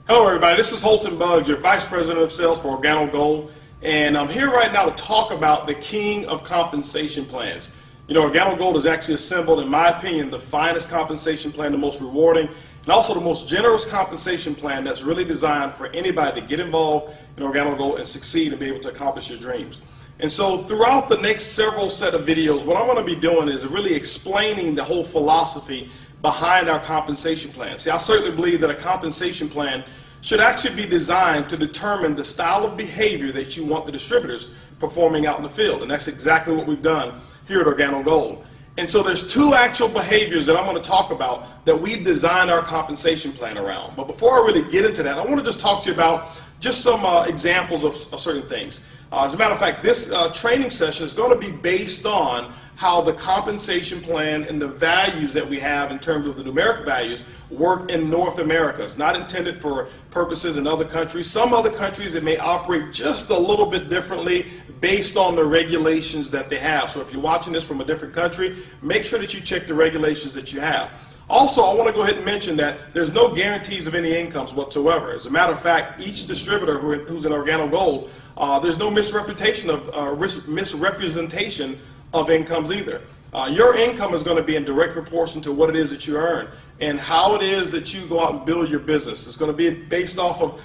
Hello everybody, this is Holton Buggs, your Vice President of Sales for Organo Gold, and I'm here right now to talk about the king of compensation plans. You know, Organo Gold has actually assembled, in my opinion, the finest compensation plan, the most rewarding, and also the most generous compensation plan that's really designed for anybody to get involved in Organo Gold and succeed and be able to accomplish your dreams. And so throughout the next several set of videos, what I'm going to be doing is really explaining the whole philosophy behind our compensation plan. See, I certainly believe that a compensation plan should actually be designed to determine the style of behavior that you want the distributors performing out in the field. And that's exactly what we've done here at Organo Gold. And so there's two actual behaviors that I'm going to talk about that we've designed our compensation plan around. But before I really get into that, I want to just talk to you about just some examples of certain things. As a matter of fact, this training session is going to be based on how the compensation plan and the values that we have in terms of the numeric values work in North America. It's not intended for purposes in other countries. Some other countries, it may operate just a little bit differently based on the regulations that they have. So if you're watching this from a different country, make sure that you check the regulations that you have. Also, I want to go ahead and mention that there's no guarantees of any incomes whatsoever. As a matter of fact, each distributor who's in Organo Gold, there's no misrepresentation of incomes either. Your income is going to be in direct proportion to what it is that you earn and how it is that you go out and build your business. It's going to be based off of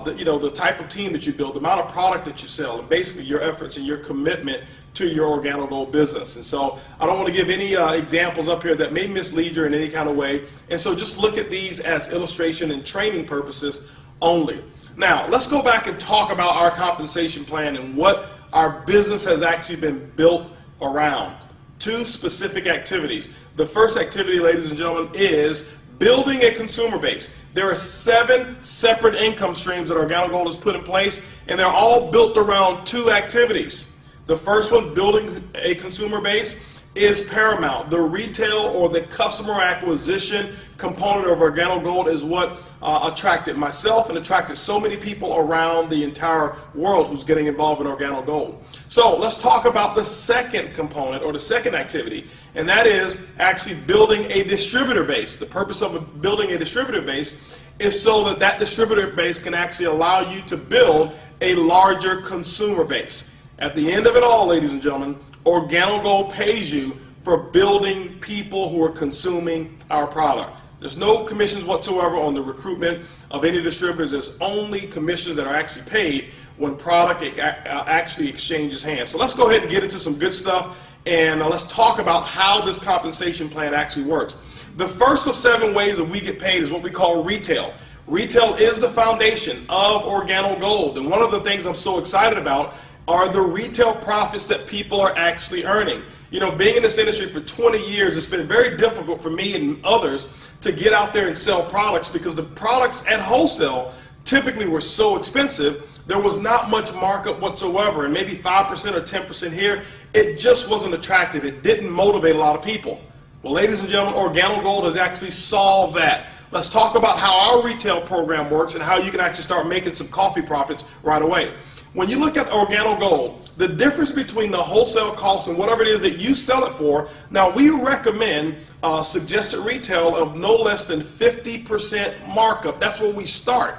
the type of team that you build, the amount of product that you sell, and basically your efforts and your commitment to your Organo Gold business. And so I don't want to give any examples up here that may mislead you in any kind of way. And so just look at these as illustration and training purposes only. Now, let's go back and talk about our compensation plan and what our business has actually been built around. Two specific activities. The first activity, ladies and gentlemen, is building a consumer base. There are 7 separate income streams that Organo Gold has put in place, and they're all built around 2 activities. The first one, building a consumer base, is paramount. The retail or the customer acquisition component of Organo Gold is what attracted myself and attracted so many people around the entire world who's getting involved in Organo Gold. So let's talk about the second component or the second activity, and that is actually building a distributor base. The purpose of building a distributor base is so that that distributor base can actually allow you to build a larger consumer base. At the end of it all, ladies and gentlemen, Organo Gold pays you for building people who are consuming our product. There's no commissions whatsoever on the recruitment of any distributors. There's only commissions that are actually paid when product actually exchanges hands. So let's go ahead and get into some good stuff, and let's talk about how this compensation plan actually works. The first of 7 ways that we get paid is what we call retail. Retail is the foundation of Organo Gold, and one of the things I'm so excited about are the retail profits that people are actually earning. You know, being in this industry for 20 years, it's been very difficult for me and others to get out there and sell products because the products at wholesale typically were so expensive, there was not much markup whatsoever, and maybe 5% or 10% here. It just wasn't attractive. It didn't motivate a lot of people. Well, ladies and gentlemen, Organo Gold has actually solved that. Let's talk about how our retail program works and how you can actually start making some coffee profits right away. When you look at Organo Gold, the difference between the wholesale cost and whatever it is that you sell it for, now we recommend suggested retail of no less than 50% markup. That's where we start.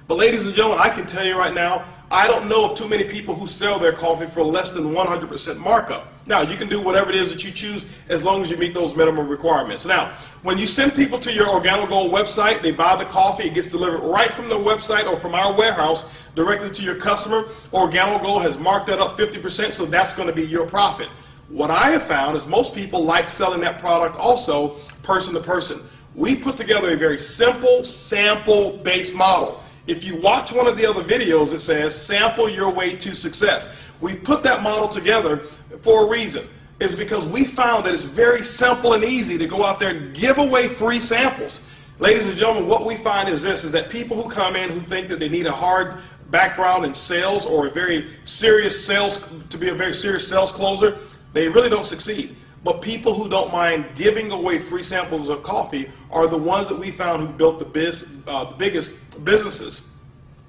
But ladies and gentlemen, I can tell you right now, I don't know of too many people who sell their coffee for less than 100% markup. Now, you can do whatever it is that you choose as long as you meet those minimum requirements. Now, when you send people to your Organo Gold website, they buy the coffee, it gets delivered right from the website or from our warehouse directly to your customer. Organo Gold has marked that up 50%, so that's going to be your profit. What I have found is most people like selling that product also person to person. We put together a very simple sample-based model. If you watch one of the other videos, it says sample your way to success. We put that model together for a reason. It's because we found that it's very simple and easy to go out there and give away free samples. Ladies and gentlemen, what we find is this, is that people who come in who think that they need a hard background in sales or a very serious sales, to be a very serious sales closer, they really don't succeed. But people who don't mind giving away free samples of coffee are the ones that we found who built the biggest businesses.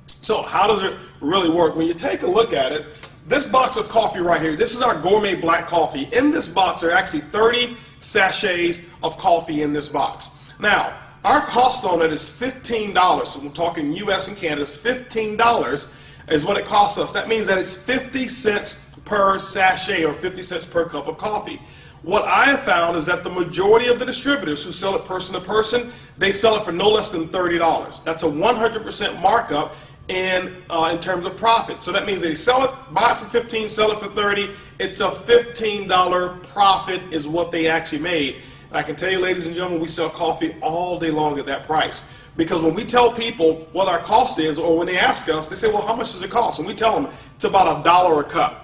So how does it really work? When you take a look at it, this box of coffee right here, this is our gourmet black coffee. In this box, there are actually 30 sachets of coffee in this box. Now, Our cost on it is $15. So we're talking US and Canada, it's $15 is what it costs us. That means that it's 50 cents per sachet or 50 cents per cup of coffee. What I have found is that the majority of the distributors who sell it person to person, they sell it for no less than $30. That's a 100% markup in terms of profit. So that means they sell it, buy it for 15, sell it for 30. It's a $15 profit is what they actually made. And I can tell you, ladies and gentlemen, we sell coffee all day long at that price. Because when we tell people what our cost is, or when they ask us, they say, well, how much does it cost? And we tell them it's about $1 a cup.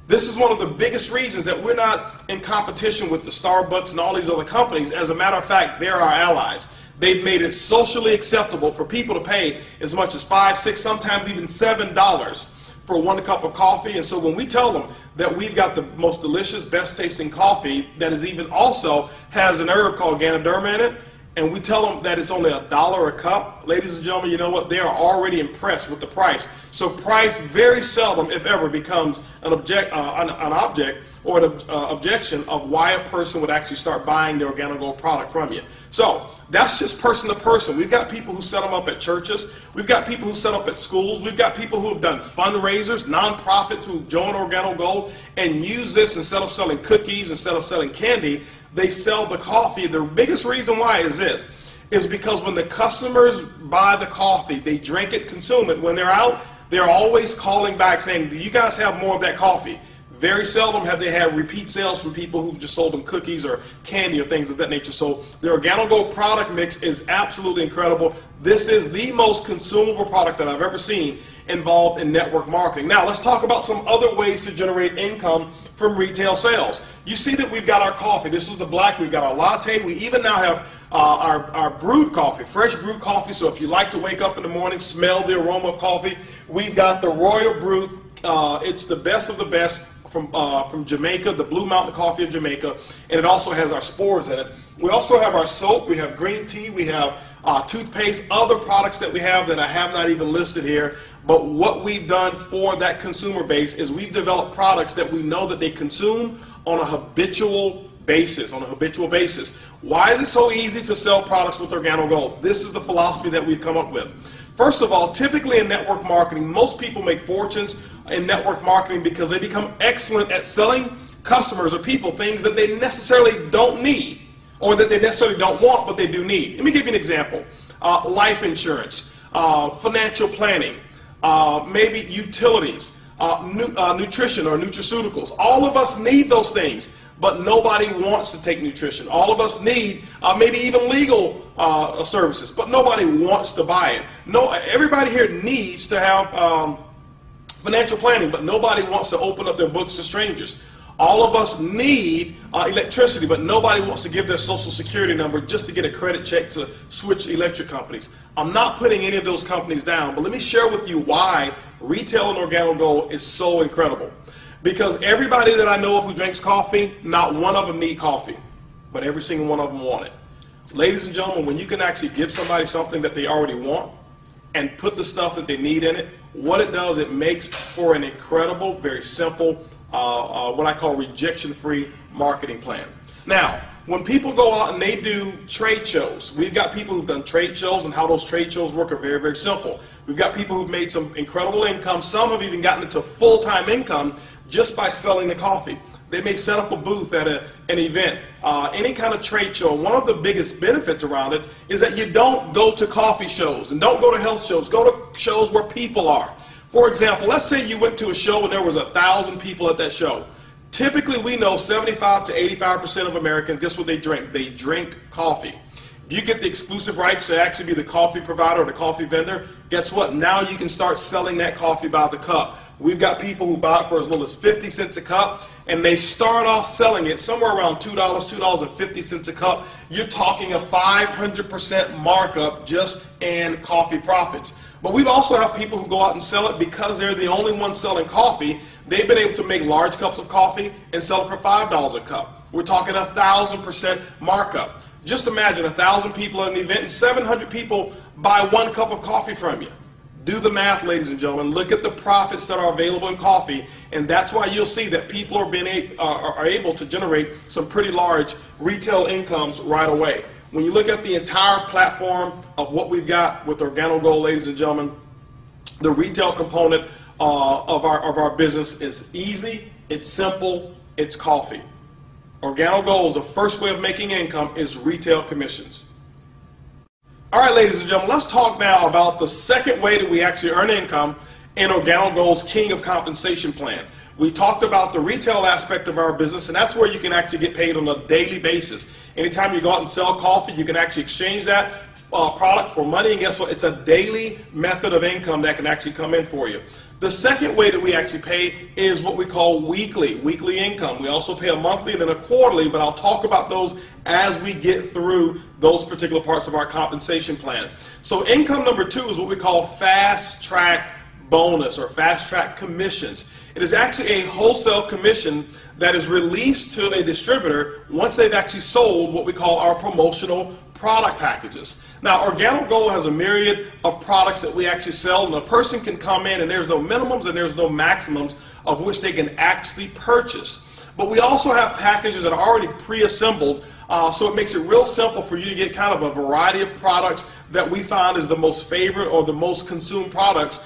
This is one of the biggest reasons that we're not in competition with the Starbucks and all these other companies. As a matter of fact, they're our allies. They've made it socially acceptable for people to pay as much as $5, $6, sometimes even $7 for 1 cup of coffee. And so when we tell them that we've got the most delicious, best tasting coffee that is even also has an herb called Ganoderma in it, and we tell them that it's only $1 a cup, ladies and gentlemen, you know what? They are already impressed with the price. So price very seldom, if ever, becomes an object or an objection of why a person would actually start buying the Organo Gold product from you. So that's just person to person. We've got people who set them up at churches. We've got people who set up at schools. We've got people who have done fundraisers, nonprofits who've joined Organo Gold and use this instead of selling cookies, instead of selling candy. They sell the coffee. The biggest reason why is this, is because when the customers buy the coffee, they drink it, consume it. When they're out, they're always calling back saying, do you guys have more of that coffee? Very seldom have they had repeat sales from people who've just sold them cookies or candy or things of that nature. So the Organo Gold product mix is absolutely incredible. This is the most consumable product that I've ever seen involved in network marketing. Now let's talk about some other ways to generate income from retail sales. You see that we've got our coffee. This is the black. We've got our latte. We even now have our brewed coffee, fresh brewed coffee. So if you like to wake up in the morning, smell the aroma of coffee, we've got the Royal Brew. It's the best of the best from Jamaica, the Blue Mountain coffee of Jamaica, and it also has our spores in it. We also have our soap, we have green tea, we have toothpaste, other products that we have that I have not even listed here. But what we've done for that consumer base is we've developed products that we know that they consume on a habitual basis, Why is it so easy to sell products with Organo Gold? This is the philosophy that we've come up with. First of all, typically in network marketing, most people make fortunes in network marketing because they become excellent at selling customers or people things that they necessarily don't need or that they necessarily don't want, but they do need. Let me give you an example. Life insurance, financial planning, maybe utilities, nutrition or nutraceuticals. All of us need those things, but nobody wants to take nutrition. All of us need maybe even legal services, but nobody wants to buy it. No, everybody here needs to have financial planning, but nobody wants to open up their books to strangers. All of us need electricity, but nobody wants to give their social security number just to get a credit check to switch electric companies. I'm not putting any of those companies down, but let me share with you why retail and Organo Gold is so incredible. Because everybody that I know of who drinks coffee, not one of them need coffee, but every single one of them want it. Ladies and gentlemen, when you can actually give somebody something that they already want and put the stuff that they need in it, what it does, it makes for an incredible, very simple, what I call rejection-free marketing plan. Now, when people go out and they do trade shows, we've got people who've done trade shows, and how those trade shows work are very, very simple. We've got people who've made some incredible income. Some have even gotten into full-time income just by selling the coffee. They may set up a booth at an event, any kind of trade show. One of the biggest benefits around it is that you don't go to coffee shows and don't go to health shows. Go to shows where people are. For example, let's say you went to a show and there was 1,000 people at that show. Typically, we know 75 to 85% of Americans, guess what they drink? They drink coffee. If you get the exclusive rights to actually be the coffee provider or the coffee vendor, guess what? Now you can start selling that coffee by the cup. We've got people who buy it for as little as 50 cents a cup, and they start off selling it somewhere around $2, $2.50 a cup. You're talking a 500% markup just in coffee profits. But we've also have people who go out and sell it because they're the only ones selling coffee. They've been able to make large cups of coffee and sell it for $5 a cup. We're talking 1,000% markup. Just imagine 1,000 people at an event and 700 people buy 1 cup of coffee from you. Do the math, ladies and gentlemen. Look at the profits that are available in coffee, and that's why you'll see that people are able to generate some pretty large retail incomes right away. When you look at the entire platform of what we've got with Organo Gold, ladies and gentlemen, the retail component of our business is easy, it's simple, it's coffee. Organo Gold, the first way of making income is retail commissions. All right, ladies and gentlemen, let's talk now about the second way that we actually earn income in Organo Gold's King of Compensation plan. We talked about the retail aspect of our business, and that's where you can actually get paid on a daily basis. Anytime you go out and sell coffee, you can actually exchange that product for money, and guess what? It's a daily method of income that can actually come in for you. The second way that we actually pay is what we call weekly income. We also pay a monthly and then a quarterly, but I'll talk about those as we get through those particular parts of our compensation plan. So income number 2 is what we call fast track bonus or fast track commissions. It is actually a wholesale commission that is released to a distributor once they've actually sold what we call our promotional product packages. Now, Organo Gold has a myriad of products that we actually sell, and a person can come in and there's no minimums and there's no maximums of which they can actually purchase. But we also have packages that are already pre-assembled, so it makes it real simple for you to get kind of a variety of products that we find is the most favorite or the most consumed products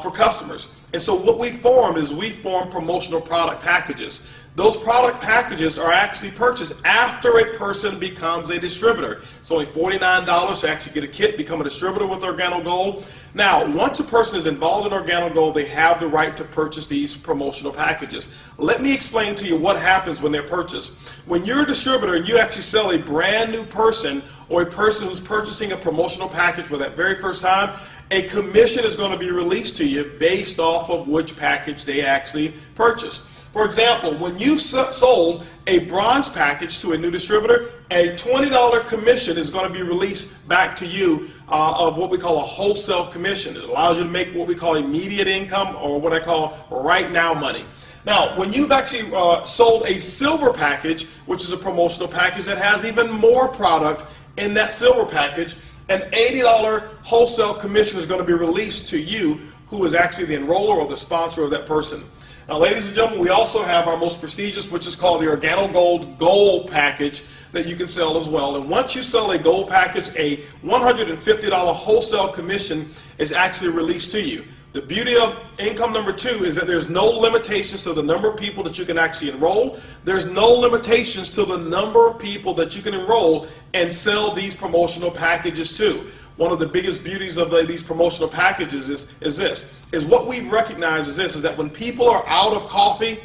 for customers. And so what we formed is we formed promotional product packages. Those product packages are actually purchased after a person becomes a distributor. It's only $49 to actually get a kit, become a distributor with Organo Gold. Now, once a person is involved in Organo Gold, they have the right to purchase these promotional packages. Let me explain to you what happens when they're purchased. When you're a distributor and you actually sell a brand new person or a person who's purchasing a promotional package for that very first time, a commission is going to be released to you based off of which package they actually purchased. For example, when you sold a bronze package to a new distributor, a $20 commission is going to be released back to you of what we call a wholesale commission. It allows you to make what we call immediate income, or what I call right now money. Now, when you've actually sold a silver package, which is a promotional package that has even more product in that silver package, an $80 wholesale commission is going to be released to you, who is actually the enroller or the sponsor of that person. Now, ladies and gentlemen, we also have our most prestigious, which is called the Organo Gold Gold Package that you can sell as well. And once you sell a gold package, a $150 wholesale commission is actually released to you. The beauty of income number 2 is that there's no limitations to the number of people that you can actually enroll. There's no limitations to the number of people that you can enroll and sell these promotional packages to. One of the biggest beauties of these promotional packages is what we recognize is that when people are out of coffee,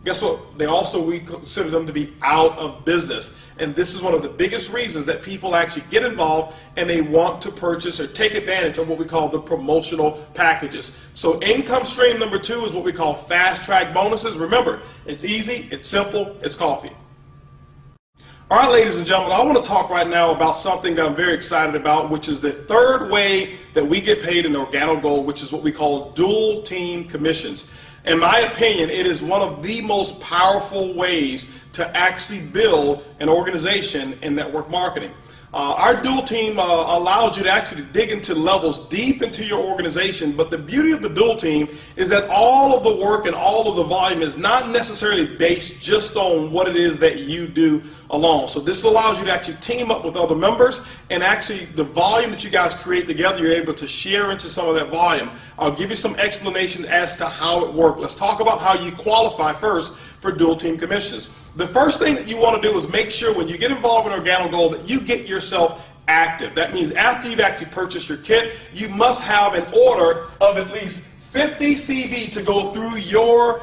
guess what? We consider them to be out of business. And this is one of the biggest reasons that people actually get involved and they want to purchase or take advantage of what we call the promotional packages. So income stream number 2 is what we call fast track bonuses. Remember, it's easy, it's simple, it's coffee. All right, ladies and gentlemen, I want to talk right now about something that I'm very excited about, which is the third way that we get paid in Organo Gold, which is what we call dual team commissions. In my opinion, it is one of the most powerful ways to actually build an organization in network marketing. Our dual team allows you to actually dig into levels deep into your organization, but the beauty of the dual team is that all of the work and all of the volume is not necessarily based just on what it is that you do alone. So this allows you to actually team up with other members, and actually the volume that you guys create together, you're able to share into some of that volume. I'll give you some explanation as to how it works. Let's talk about how you qualify first for dual team commissions. The first thing that you want to do is make sure when you get involved in Organo Gold that you get yourself active. That means after you've actually purchased your kit, you must have an order of at least 50 CV to go through your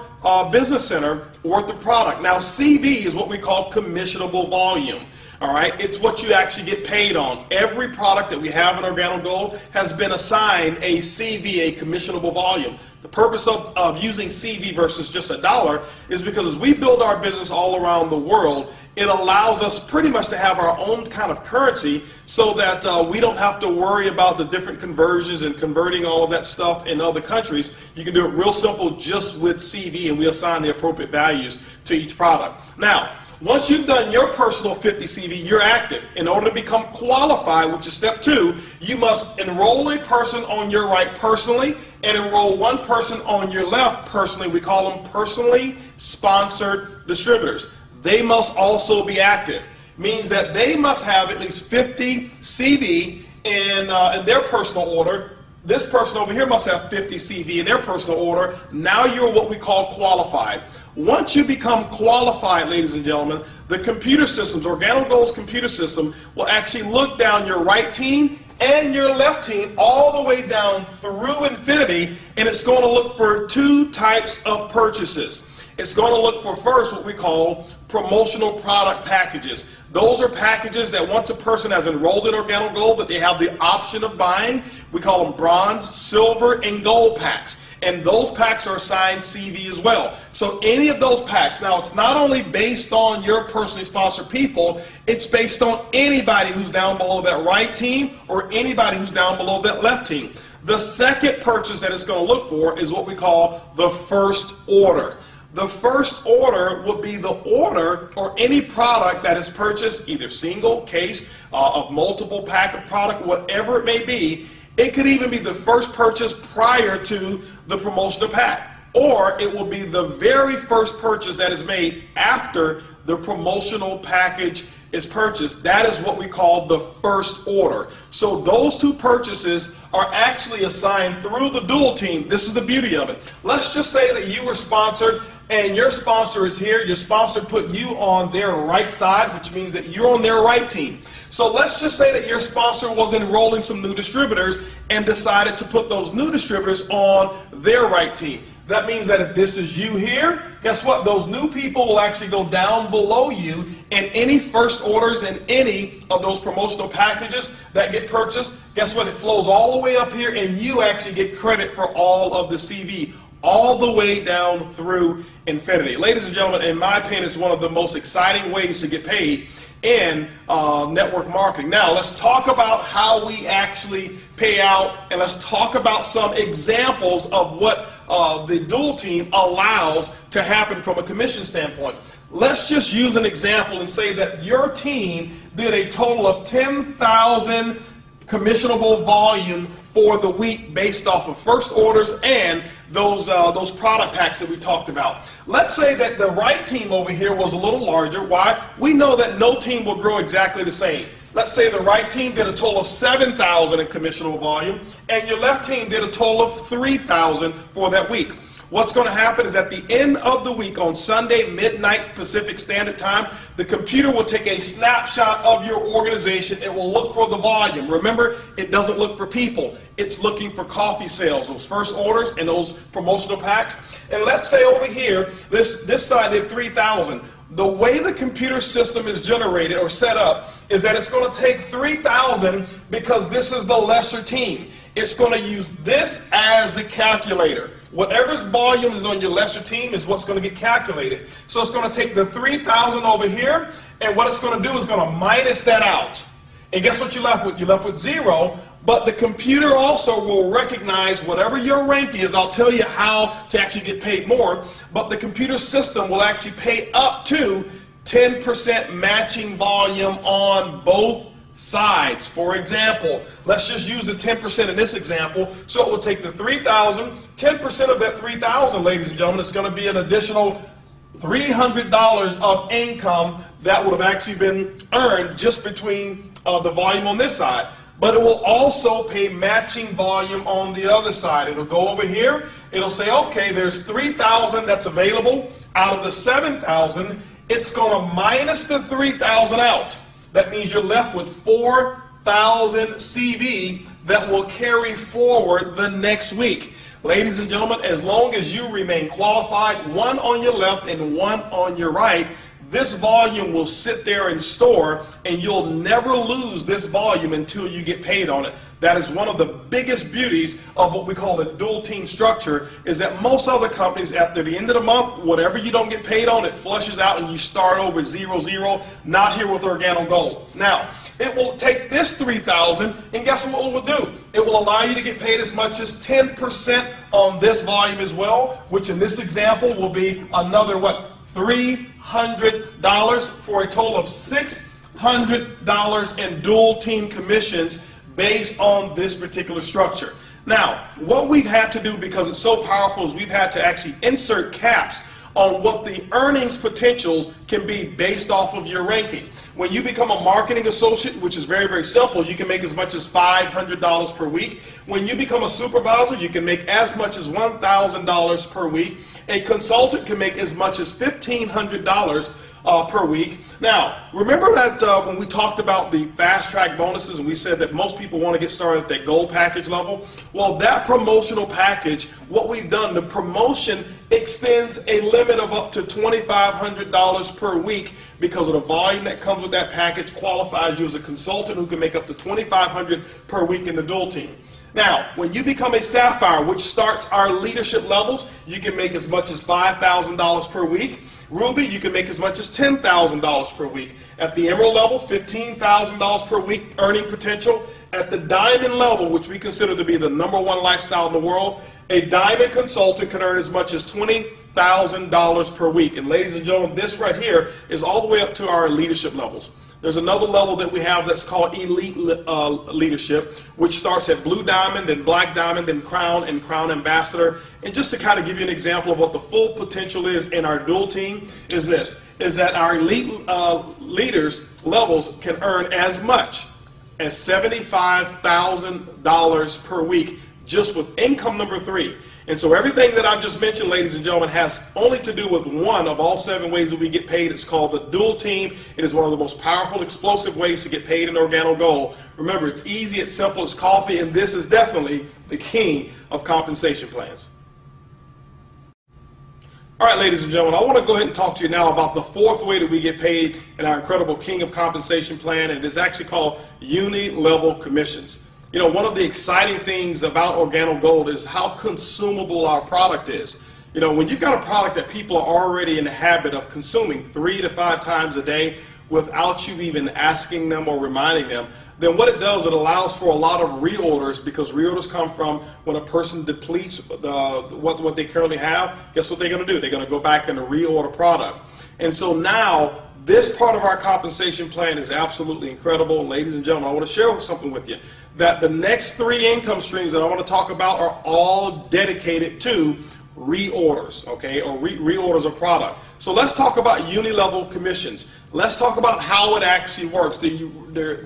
business center worth of product. Now, CV is what we call commissionable volume. All right, it's what you actually get paid on. Every product that we have in Organo Gold has been assigned a CV, a commissionable volume. The purpose of using CV versus just $1 is because as we build our business all around the world, it allows us pretty much to have our own kind of currency so that we don't have to worry about the different conversions and converting all of that stuff in other countries. You can do it real simple just with CV, and we assign the appropriate values to each product. Now, once you've done your personal 50 CV, you're active. In order to become qualified, which is step 2, you must enroll a person on your right personally and enroll one person on your left personally. We call them personally sponsored distributors. They must also be active. means that they must have at least 50 CV in their personal order. This person over here must have 50 CV in their personal order. Now you're what we call qualified. Once you become qualified, ladies and gentlemen, the computer systems, Organo Gold's computer system, will actually look down your right team and your left team all the way down through infinity, and it's going to look for two types of purchases. It's going to look for first what we call promotional product packages. Those are packages that once a person has enrolled in Organo Gold that they have the option of buying. We call them bronze, silver, and gold packs. And those packs are assigned CV as well. So any of those packs, now it's not only based on your personally sponsored people, it's based on anybody who's down below that right team or anybody who's down below that left team. The second purchase that it's going to look for is what we call the first order. The first order would be the order or any product that is purchased, either single, case, of multiple pack of product, whatever it may be. It could even be the first purchase prior to the promotional pack, or it will be the very first purchase that is made after the promotional package is purchased. That is what we call the first order. So those two purchases are actually assigned through the dual team. This is the beauty of it. Let's just say that you were sponsored and your sponsor is here. Your sponsor put you on their right side, which means that you're on their right team. So let's just say that your sponsor was enrolling some new distributors and decided to put those new distributors on their right team. That means that if this is you here, guess what? Those new people will actually go down below you, and any first orders and any of those promotional packages that get purchased, guess what? It flows all the way up here, and you actually get credit for all of the CV, all the way down through infinity. Ladies and gentlemen, in my opinion, it's one of the most exciting ways to get paid in network marketing. Now, let's talk about how we actually pay out, and let's talk about some examples of what the dual team allows to happen from a commission standpoint. Let's just use an example and say that your team did a total of 10,000 commissionable volume for the week based off of first orders and those product packs that we talked about. Let's say that the right team over here was a little larger. Why? We know that no team will grow exactly the same. Let's say the right team did a total of 7,000 in commissionable volume, and your left team did a total of 3,000 for that week. What's going to happen is at the end of the week on Sunday, midnight Pacific Standard Time, the computer will take a snapshot of your organization. It will look for the volume. Remember, it doesn't look for people. It's looking for coffee sales, those first orders and those promotional packs. And let's say over here, this side did 3,000. The way the computer system is generated or set up is that it's going to take 3,000 because this is the lesser team. It's going to use this as the calculator. Whatever's volume is on your lesser team is what's going to get calculated. So it's going to take the 3,000 over here, and what it's going to do is going to minus that out. And guess what you're left with? You're left with 0, but the computer also will recognize whatever your rank is. I'll tell you how to actually get paid more, but the computer system will actually pay up to 10% matching volume on both sides. For example, let's just use the 10% in this example. So it will take the 3,000, 10% of that 3,000, ladies and gentlemen, is going to be an additional $300 of income that would have actually been earned just between the volume on this side. But it will also pay matching volume on the other side. It'll go over here. It'll say, okay, there's 3,000 that's available. Out of the 7,000, it's going to minus the 3,000 out. That means you're left with 4,000 CV that will carry forward the next week. Ladies and gentlemen, as long as you remain qualified, one on your left and one on your right, this volume will sit there and store, and you'll never lose this volume until you get paid on it. That is one of the biggest beauties of what we call the dual team structure, is that most other companies, after the end of the month, whatever you don't get paid on, it flushes out and you start over 0-0, not here with Organo Gold. Now, it will take this 3,000, and guess what it will do? It will allow you to get paid as much as 10% on this volume as well, which in this example will be another, what, $300 for a total of $600 in dual team commissions based on this particular structure. Now, what we've had to do, because it's so powerful, is we've had to actually insert caps on what the earnings potentials can be based off of your ranking. When you become a marketing associate, which is very, very simple, you can make as much as $500 per week. When you become a supervisor, you can make as much as $1,000 per week. A consultant can make as much as $1,500 per week. Now, remember that when we talked about the fast track bonuses and we said that most people want to get started at that gold package level? Well, that promotional package, what we've done, the promotion extends a limit of up to $2,500 per week because of the volume that comes with that package qualifies you as a consultant who can make up to $2,500 per week in the dual team. Now, when you become a Sapphire, which starts our leadership levels, you can make as much as $5,000 per week. Ruby, you can make as much as $10,000 per week. At the Emerald level, $15,000 per week earning potential. At the Diamond level, which we consider to be the #1 lifestyle in the world, a Diamond consultant can earn as much as $20,000 per week. And ladies and gentlemen, this right here is all the way up to our leadership levels. There's another level that we have that's called Elite Leadership, which starts at Blue Diamond, then Black Diamond, then Crown, and Crown Ambassador. And just to kind of give you an example of what the full potential is in our dual team is this, is that our Elite leaders levels can earn as much as $75,000 per week just with income number 3. And so everything that I've just mentioned, ladies and gentlemen, has only to do with one of all 7 ways that we get paid. It's called the dual team. It is one of the most powerful, explosive ways to get paid in Organo Gold. Remember, it's easy, it's simple, it's coffee, and this is definitely the king of compensation plans. All right, ladies and gentlemen, I want to go ahead and talk to you now about the 4th way that we get paid in our incredible king of compensation plan, and it is actually called uni-level commissions. You know, one of the exciting things about Organo Gold is how consumable our product is. You know, when you've got a product that people are already in the habit of consuming 3 to 5 times a day without you even asking them or reminding them, then what it does, it allows for a lot of reorders, because reorders come from when a person depletes what they currently have. Guess what they're going to do? They're going to go back and reorder product. And so now, this part of our compensation plan is absolutely incredible. And ladies and gentlemen, I want to share something with you, that the next 3 income streams that I want to talk about are all dedicated to reorders, okay, or reorders of product. So let's talk about uni-level commissions. Let's talk about how it actually works. The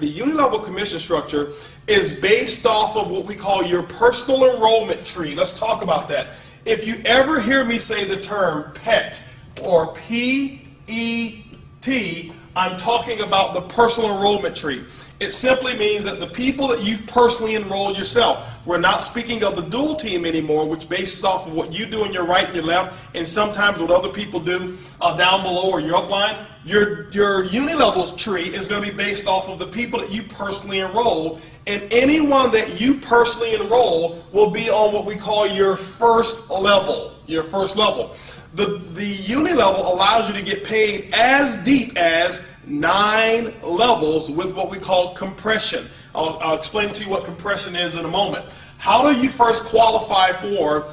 uni-level commission structure is based off of what we call your personal enrollment tree. Let's talk about that. If you ever hear me say the term PET, or P-E-T, I'm talking about the personal enrollment tree. It simply means that the people that you've personally enrolled yourself, we're not speaking of the dual team anymore, which bases off of what you do in your right and your left, and sometimes what other people do down below or your upline. Your uni-levels tree is going to be based off of the people that you personally enroll, and anyone that you personally enroll will be on what we call your first level. Your first level. The uni level allows you to get paid as deep as 9 levels with what we call compression. I'll explain to you what compression is in a moment. How do you first qualify for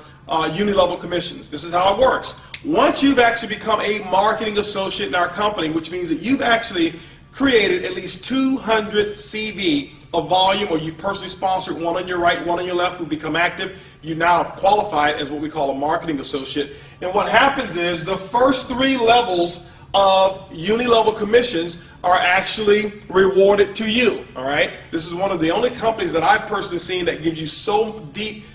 uni level commissions? This is how it works. Once you've actually become a marketing associate in our company, which means that you've actually created at least 200 CV of volume, or you've personally sponsored one on your right, one on your left, who become active, you now have qualified as what we call a marketing associate. And what happens is the first 3 levels of uni-level commissions are actually rewarded to you, all right? This is one of the only companies that I've personally seen that gives you so deep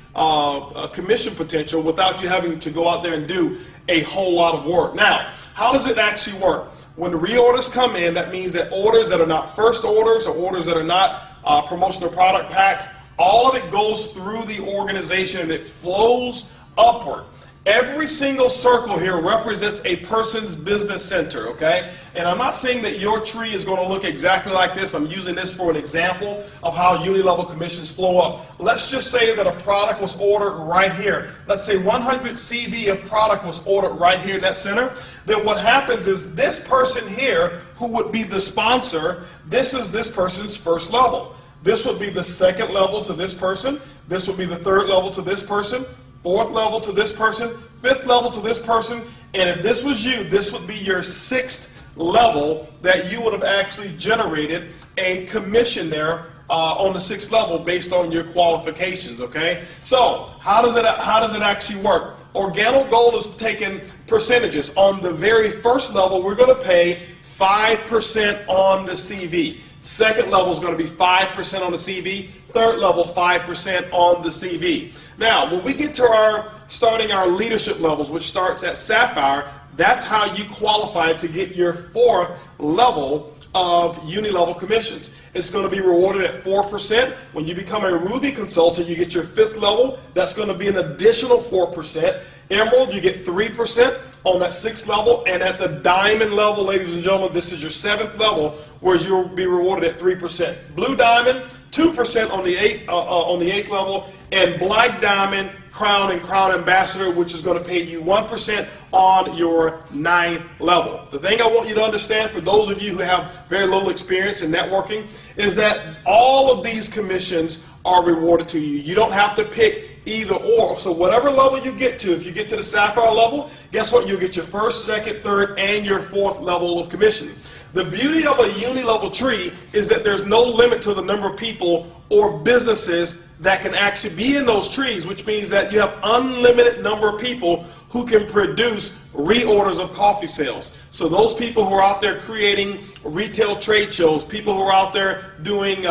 commission potential without you having to go out there and do a whole lot of work. Now, how does it actually work? When reorders come in, that means that orders that are not first orders or orders that are not promotional product packs, all of it goes through the organization and it flows upward. Every single circle here represents a person's business center, okay? And I'm not saying that your tree is going to look exactly like this. I'm using this for an example of how uni-level commissions flow up. Let's just say that a product was ordered right here. Let's say 100 CV of product was ordered right here in that center. Then what happens is this person here, who would be the sponsor, this is this person's first level. This would be the second level to this person. This would be the third level to this person. 4th level to this person, 5th level to this person, and if this was you, this would be your 6th level that you would have actually generated a commission there on the 6th level based on your qualifications, okay? So how does it actually work? Organo Gold is taking percentages. On the very first level, we're going to pay 5% on the CV. Second level is going to be 5% on the CV. Third level, 5% on the CV. Now, when we get to starting our leadership levels, which starts at Sapphire, that's how you qualify to get your 4th level of uni-level commissions. It's going to be rewarded at 4%. When you become a Ruby consultant, you get your 5th level. That's going to be an additional 4%. Emerald, you get 3% on that 6th level. And at the Diamond level, ladies and gentlemen, this is your 7th level, where you'll be rewarded at 3%. Blue Diamond, 2% on the 8th level. And Black Diamond, Crown, and Crown Ambassador, which is going to pay you 1% on your 9th level. The thing I want you to understand, for those of you who have very little experience in networking, is that all of these commissions are rewarded to you. You don't have to pick either or. So whatever level you get to, if you get to the Sapphire level, guess what? You'll get your 1st, 2nd, 3rd, and your 4th level of commission. The beauty of a uni-level tree is that there's no limit to the number of people or businesses that can actually be in those trees, which means that you have unlimited number of people who can produce reorders of coffee sales. So those people who are out there creating retail trade shows, people who are out there doing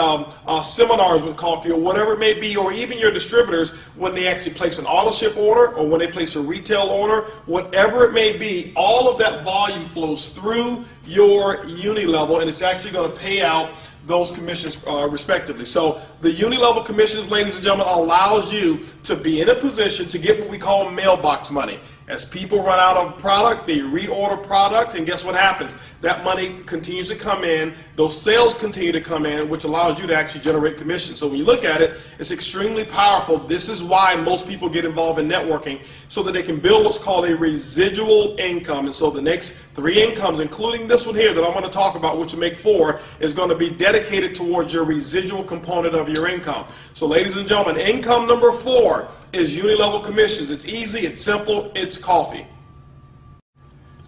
seminars with coffee or whatever it may be, or even your distributors when they actually place an auto ship order or when they place a retail order, whatever it may be, all of that volume flows through your uni level, and it's actually going to pay out those commissions respectively. So the uni-level commissions, ladies and gentlemen, allows you to be in a position to get what we call mailbox money. As people run out of product, they reorder product, and guess what happens? That money continues to come in, those sales continue to come in, which allows you to actually generate commission. So when you look at it, it's extremely powerful. This is why most people get involved in networking, so that they can build what's called a residual income. And so the next 3 incomes, including this one here that I'm going to talk about, which will make 4, is going to be dedicated towards your residual component of your income. So ladies and gentlemen, income number 4 is uni-level commissions. It's easy, it's simple, it's coffee.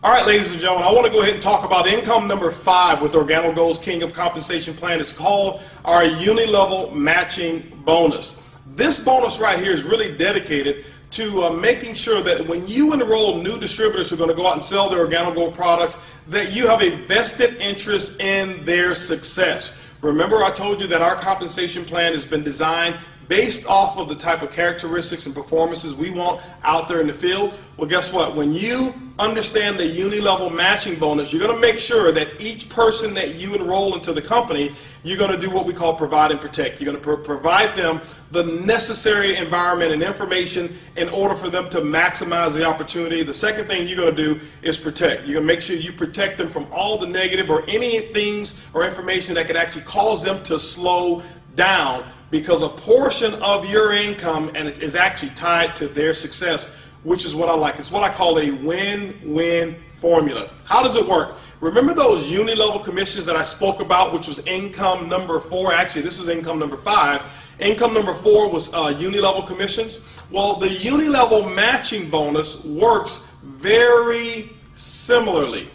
All right, ladies and gentlemen, I want to go ahead and talk about income number 5 with Organo Gold's King of Compensation Plan. It's called our uni-level matching bonus. This bonus right here is really dedicated to making sure that when you enroll new distributors who are going to go out and sell their Organo Gold products, that you have a vested interest in their success. Remember, I told you that our compensation plan has been designed based off of the type of characteristics and performances we want out there in the field. Well, guess what? When you understand the uni-level matching bonus, you're going to make sure that each person that you enroll into the company, you're going to do what we call provide and protect. You're going to provide them the necessary environment and information in order for them to maximize the opportunity. The second thing you're going to do is protect. You're going to make sure you protect them from all the negative or any things or information that could actually cause them to slow down, because a portion of your income is actually tied to their success, which is what I like. It's what I call a win-win formula. How does it work? Remember those uni-level commissions that I spoke about, which was income number 4? Actually, this is income number 5. Income number 4 was uni-level commissions. Well, the uni-level matching bonus works very similarly.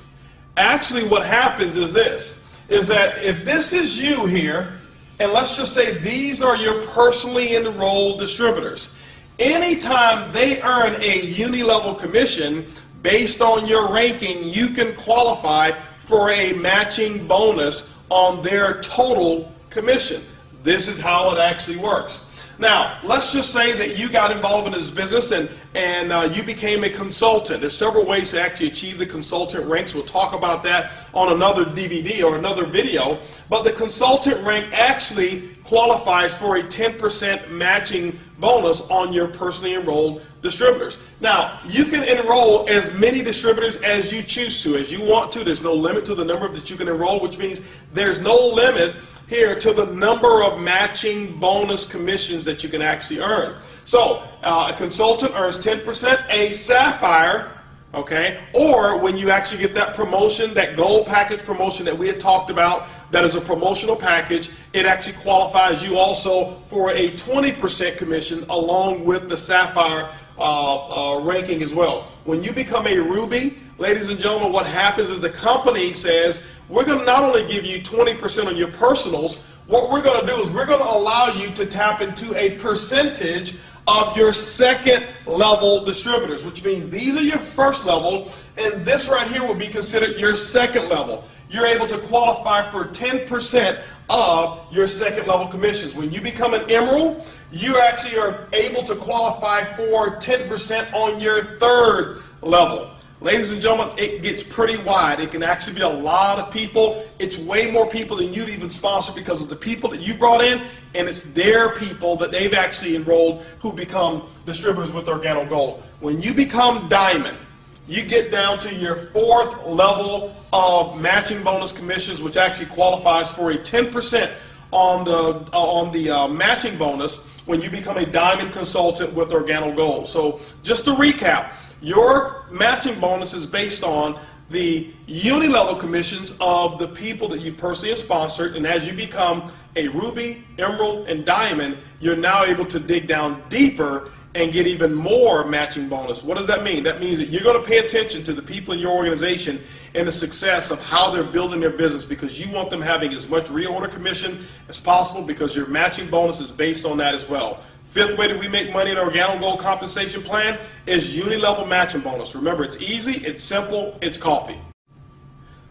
Actually, what happens is this, is that if this is you here, and let's just say these are your personally enrolled distributors, anytime they earn a uni-level commission based on your ranking, you can qualify for a matching bonus on their total commission. This is how it actually works. Now, let's just say that you got involved in this business and you became a consultant. There's several ways to actually achieve the consultant ranks. We'll talk about that on another DVD or another video. But the consultant rank actually qualifies for a 10% matching bonus on your personally enrolled distributors. Now, you can enroll as many distributors as you choose to, as you want to. There's no limit to the number that you can enroll, which means there's no limit here to the number of matching bonus commissions that you can actually earn. So a consultant earns 10%, a Sapphire, okay, or when you actually get that promotion, that gold package promotion that we had talked about, that is a promotional package, it actually qualifies you also for a 20% commission along with the Sapphire ranking as well. When you become a Ruby, ladies and gentlemen, what happens is the company says, we're going to not only give you 20% on your personals, what we're going to do is we're going to allow you to tap into a percentage of your second level distributors, which means these are your first level, and this right here will be considered your second level. You're able to qualify for 10% of your second level commissions. When you become an emerald, you actually are able to qualify for 10% on your third level. Ladies and gentlemen, it gets pretty wide. It can actually be a lot of people. It's way more people than you've even sponsored because of the people that you brought in, and it's their people that they've actually enrolled who become distributors with Organo Gold. When you become diamond, you get down to your fourth level of matching bonus commissions, which actually qualifies for a 10% on the matching bonus when you become a diamond consultant with Organo Gold. So just to recap, your matching bonus is based on the uni-level commissions of the people that you've personally sponsored, and as you become a ruby, emerald, and diamond, you're now able to dig down deeper and get even more matching bonus. What does that mean? That means that you're going to pay attention to the people in your organization and the success of how they're building their business, because you want them having as much reorder commission as possible, because your matching bonus is based on that as well. Fifth way that we make money in our Organo Gold compensation plan is uni-level matching bonus. Remember, it's easy, it's simple, it's coffee.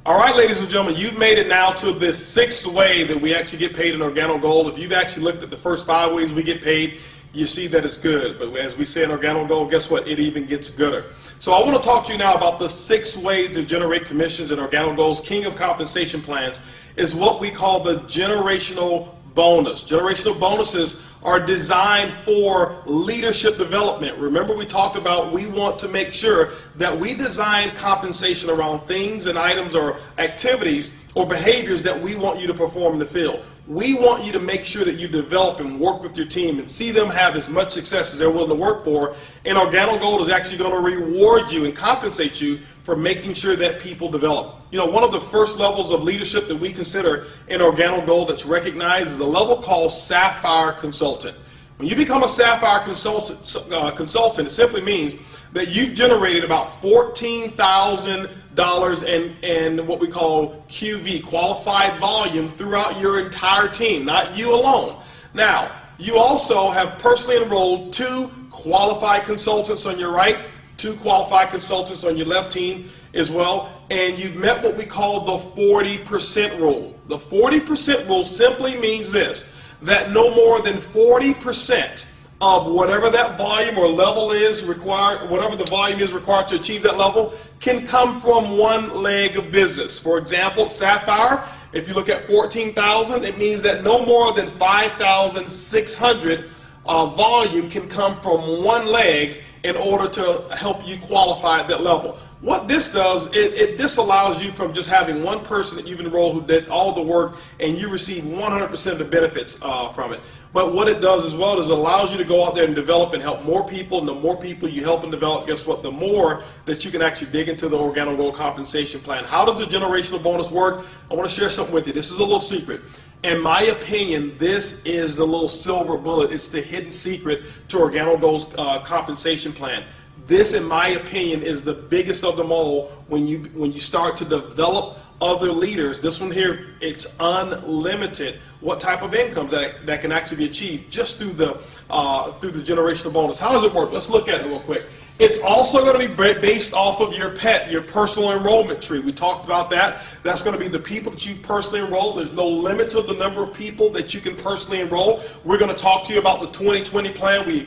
All right, ladies and gentlemen, you've made it now to the sixth way that we actually get paid in Organo Gold. If you've actually looked at the first 5 ways we get paid, you see that it's good. But as we say in Organo Gold, guess what? It even gets gooder. So I want to talk to you now about the 6 ways to generate commissions in Organo Gold's King of Compensation Plans, is what we call the generational bonus. Generational bonuses are designed for leadership development. Remember, we talked about we want to make sure that we design compensation around things and items or activities or behaviors that we want you to perform in the field. We want you to make sure that you develop and work with your team and see them have as much success as they're willing to work for. And Organo Gold is actually going to reward you and compensate you for making sure that people develop. You know, one of the first levels of leadership that we consider in Organo Gold that's recognized is a level called Sapphire Consultant. When you become a Sapphire Consultant, it simply means that you've generated about $14,000 in what we call QV, qualified volume, throughout your entire team, not you alone. Now, you also have personally enrolled 2 qualified consultants on your right, 2 qualified consultants on your left team as well, and you've met what we call the 40% rule. The 40% rule simply means this, that no more than 40% of whatever that volume or level is required, whatever the volume is required to achieve that level, can come from one leg of business. For example, Sapphire, if you look at 14,000, it means that no more than 5,600 volume can come from one leg in order to help you qualify at that level. What this does, it disallows you from just having one person that you've enrolled who did all the work and you receive 100% of the benefits from it. But what it does as well is it allows you to go out there and develop and help more people, and the more people you help and develop, guess what, the more that you can actually dig into the Organo Gold compensation plan. How does the generational bonus work? I want to share something with you. This is a little secret. In my opinion, this is the little silver bullet. It's the hidden secret to Organo Gold's compensation plan. This, in my opinion, is the biggest of them all when you start to develop other leaders. This one here, it's unlimited what type of incomes that can actually be achieved just through the generational bonus. How does it work? Let's look at it real quick. It's also going to be based off of your PET, your personal enrollment tree. We talked about that. That's going to be the people that you've personally enrolled. There's no limit to the number of people that you can personally enroll. We're going to talk to you about the 2020 plan. We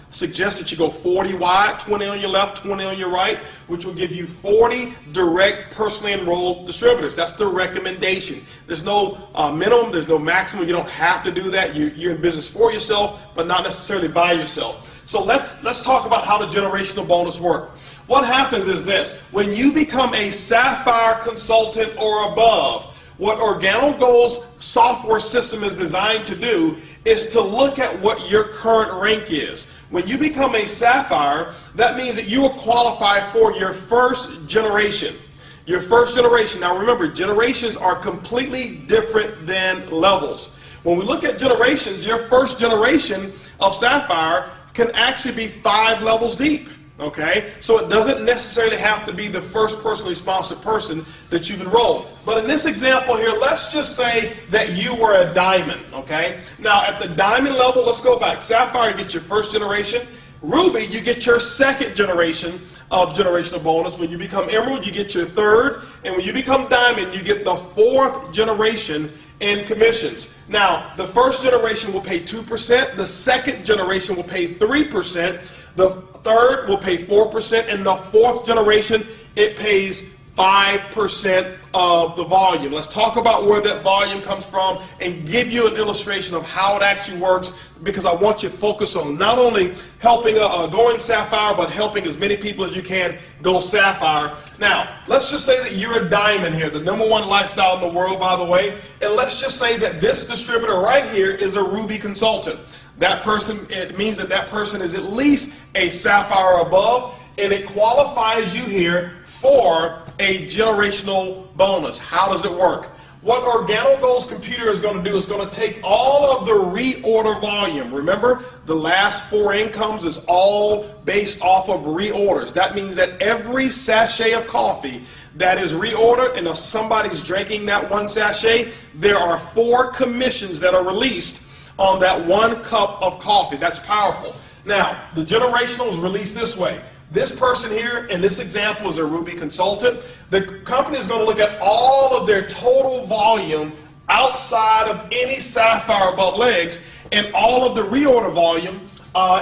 suggest that you go 40 wide, 20 on your left, 20 on your right, which will give you 40 direct personally enrolled distributors. That's the recommendation. There's no minimum, there's no maximum. You don't have to do that. You're in business for yourself, but not necessarily by yourself. So let's talk about how the generational bonus works. What happens is this: when you become a Sapphire consultant or above, what Organo Gold's software system is designed to do is to look at what your current rank is. When you become a Sapphire, that means that you will qualify for your first generation. Your first generation. Now remember, generations are completely different than levels. When we look at generations, your first generation of Sapphire can actually be 5 levels deep. Okay, so it doesn't necessarily have to be the first personally sponsored person that you've enrolled. But in this example here, let's just say that you were a diamond. Okay, now at the diamond level, let's go back. Sapphire, you get your first generation. Ruby, you get your second generation of generational bonus. When you become emerald, you get your third. And when you become diamond, you get the fourth generation in commissions. Now, the first generation will pay 2%. The second generation will pay 3%. The third will pay 4%. And the fourth generation, it pays 5% of the volume. Let's talk about where that volume comes from and give you an illustration of how it actually works, because I want you to focus on not only helping going Sapphire, but helping as many people as you can go Sapphire. Now, let's just say that you're a diamond here, the #1 lifestyle in the world, by the way, and let's just say that this distributor right here is a Ruby consultant. That person, it means that that person is at least a Sapphire above, and it qualifies you here for a generational bonus. How does it work? What Organo Gold's computer is going to do is going to take all of the reorder volume. Remember, the last 4 incomes is all based off of reorders. That means that every sachet of coffee that is reordered, and if somebody's drinking that 1 sachet, there are 4 commissions that are released on that 1 cup of coffee. That's powerful. Now, the generational is released this way. This person here in this example is a Ruby consultant. The company is going to look at all of their total volume outside of any Sapphire above legs, and all of the reorder volume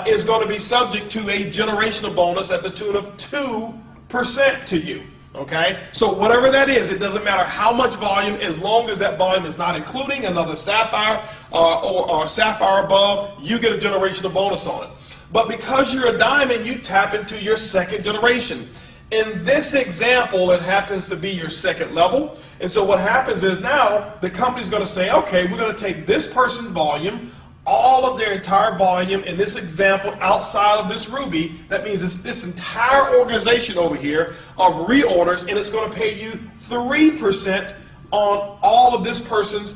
is going to be subject to a generational bonus at the tune of 2% to you. Okay, so whatever that is, it doesn't matter how much volume, as long as that volume is not including another Sapphire or Sapphire above, you get a generational bonus on it. But because you're a diamond, you tap into your second generation. In this example, it happens to be your second level. And so what happens is now the company's going to say, okay, we're going to take this person's volume, all of their entire volume, in this example, outside of this Ruby. That means it's this entire organization over here of reorders, and it's going to pay you 3% on all of this person's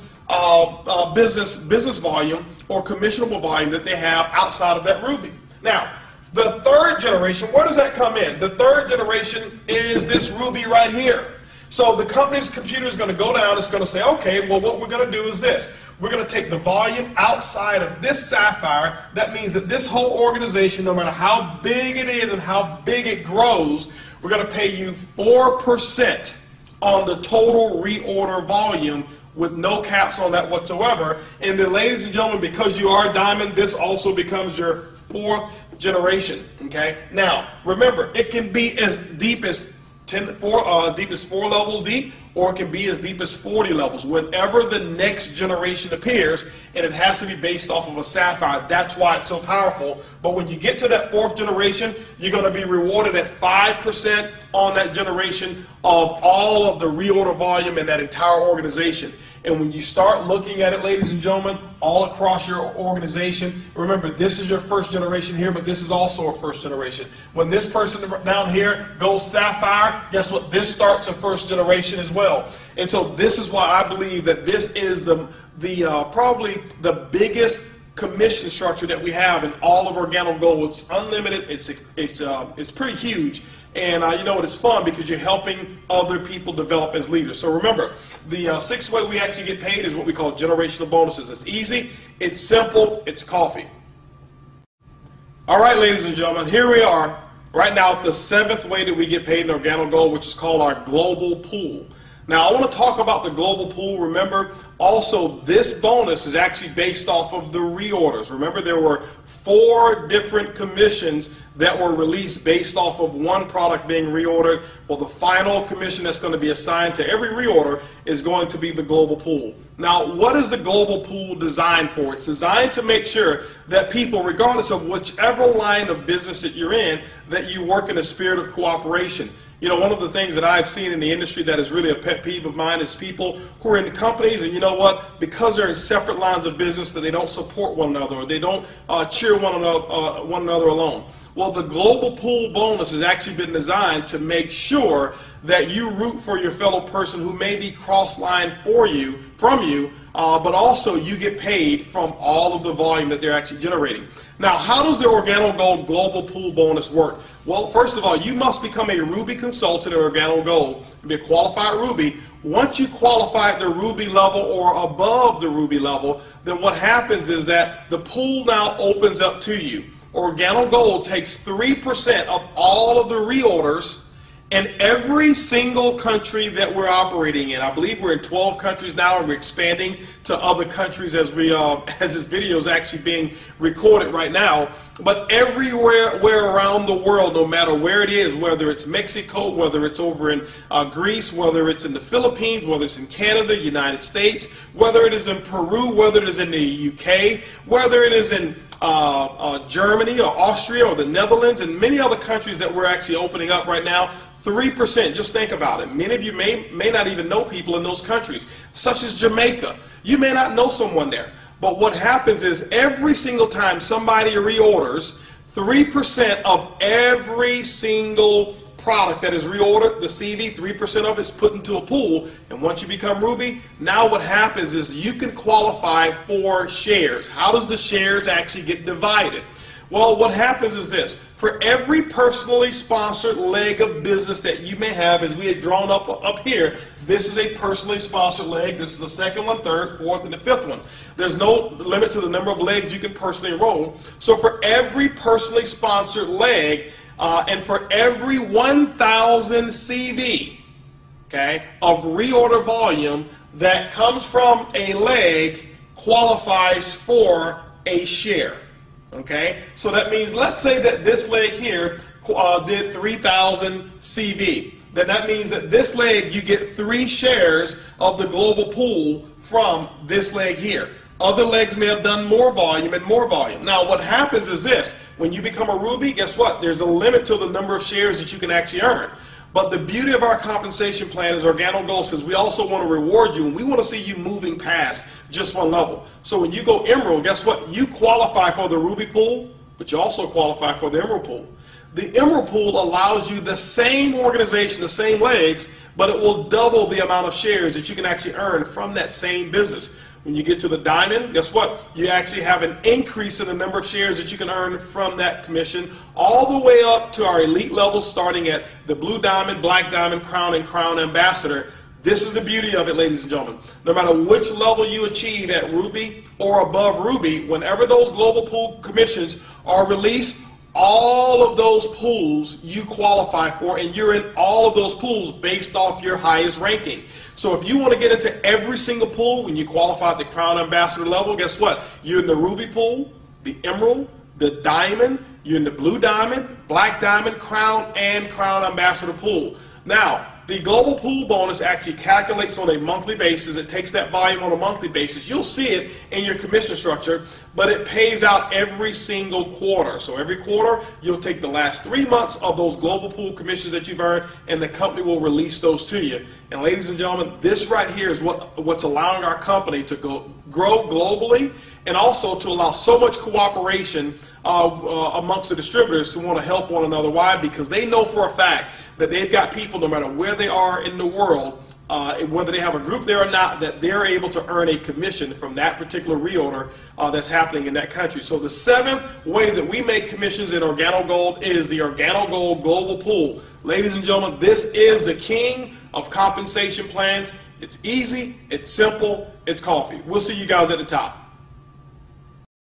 business volume or commissionable volume that they have outside of that Ruby. Now, the third generation, where does that come in? The third generation is this Ruby right here. So the company's computer is going to go down, it's going to say, okay, well, what we're going to do is this. We're going to take the volume outside of this Sapphire. That means that this whole organization, no matter how big it is and how big it grows, we're going to pay you 4% on the total reorder volume, with no caps on that whatsoever. And then, ladies and gentlemen, because you are a diamond, this also becomes your 4th generation. Okay. Now, remember, it can be as deep as 4 levels deep, or it can be as deep as 40 levels. Whenever the next generation appears, and it has to be based off of a Sapphire. That's why it's so powerful. But when you get to that 4th generation, you're going to be rewarded at 5% on that generation of all of the reorder volume in that entire organization. And when you start looking at it, ladies and gentlemen, all across your organization, remember, this is your first generation here, but this is also a first generation. When this person down here goes Sapphire, guess what? This starts a first generation as well. And so this is why I believe that this is probably the biggest commission structure that we have in all of Organo Gold. It's unlimited. It's pretty huge. And you know what, it's fun because you're helping other people develop as leaders. So remember, the 6th way we actually get paid is what we call generational bonuses. It's easy, it's simple, it's coffee. All right, ladies and gentlemen, here we are. Right now, the 7th way that we get paid in Organo Gold, which is called our global pool. Now, I want to talk about the global pool. Remember, also, this bonus is actually based off of the reorders. Remember, there were 4 different commissions that were released based off of one product being reordered. Well, the final commission that's going to be assigned to every reorder is going to be the global pool. Now, what is the global pool designed for? It's designed to make sure that people, regardless of whichever line of business that you're in, that you work in a spirit of cooperation. You know, one of the things that I've seen in the industry that is really a pet peeve of mine is people who are in companies, and you know what, because they're in separate lines of business, that they don't support one another, or they don't cheer one another along. Well, the global pool bonus has actually been designed to make sure that you root for your fellow person who may be cross-line from you, but also you get paid from all of the volume that they're actually generating. Now, how does the Organo Gold Global Pool Bonus work? Well, first of all, you must become a Ruby consultant at Organo Gold and be a qualified Ruby. Once you qualify at the Ruby level or above the Ruby level, then what happens is that the pool now opens up to you. Organo Gold takes 3% of all of the reorders in every single country that we're operating in. I believe we're in 12 countries now, and we're expanding to other countries as this video is actually being recorded right now. But everywhere around the world, no matter where it is, whether it's Mexico, whether it's over in Greece, whether it's in the Philippines, whether it's in Canada, United States, whether it is in Peru, whether it is in the UK, whether it is in Germany or Austria or the Netherlands and many other countries that we're actually opening up right now, 3%, just think about it. Many of you may not even know people in those countries, such as Jamaica. You may not know someone there. But what happens is every single time somebody reorders, 3% of every single product that is reordered, the CV, 3% of it is put into a pool. And once you become Ruby, now what happens is you can qualify for shares. How does the shares actually get divided? Well, what happens is this. For every personally sponsored leg of business that you may have, as we had drawn up here, this is a personally sponsored leg. This is the second one, third, fourth, and the fifth one. There's no limit to the number of legs you can personally enroll. So for every personally sponsored leg, and for every 1,000 CV, okay, of reorder volume that comes from a leg qualifies for a share. Okay, so that means, let's say that this leg here did 3,000 CV. Then that means that this leg, you get 3 shares of the global pool from this leg here. Other legs may have done more volume and more volume. Now, what happens is this. When you become a Ruby, guess what? There's a limit to the number of shares that you can actually earn. But the beauty of our compensation plan is Organo Gold says we also want to reward you, and we want to see you moving past just one level. So when you go Emerald, guess what? You qualify for the Ruby pool, but you also qualify for the Emerald pool. The Emerald pool allows you the same organization, the same legs, but it will double the amount of shares that you can actually earn from that same business. When you get to the Diamond, guess what? You actually have an increase in the number of shares that you can earn from that commission, all the way up to our elite levels, starting at the Blue Diamond, Black Diamond, Crown, and Crown Ambassador. This is the beauty of it, ladies and gentlemen. No matter which level you achieve at Ruby or above Ruby, whenever those global pool commissions are released, all of those pools you qualify for, and you're in all of those pools based off your highest ranking. So if you want to get into every single pool, when you qualify at the Crown Ambassador level, guess what? You're in the Ruby pool, the Emerald, the Diamond, you're in the Blue Diamond, Black Diamond, Crown, and Crown Ambassador pool. Now, the global pool bonus actually calculates on a monthly basis. It takes that volume on a monthly basis. You'll see it in your commission structure, but it pays out every single quarter. So every quarter, you'll take the last 3 months of those global pool commissions that you've earned, and the company will release those to you. And ladies and gentlemen, this right here is what's allowing our company to grow globally, and also to allow so much cooperation amongst the distributors to want to help one another. Why? Because they know for a fact that they've got people, no matter where they are in the world, whether they have a group there or not, that they're able to earn a commission from that particular reorder that's happening in that country. So the 7th way that we make commissions in Organo Gold is the Organo Gold Global Pool. Ladies and gentlemen, this is the king of compensation plans. It's easy, it's simple, it's coffee. We'll see you guys at the top.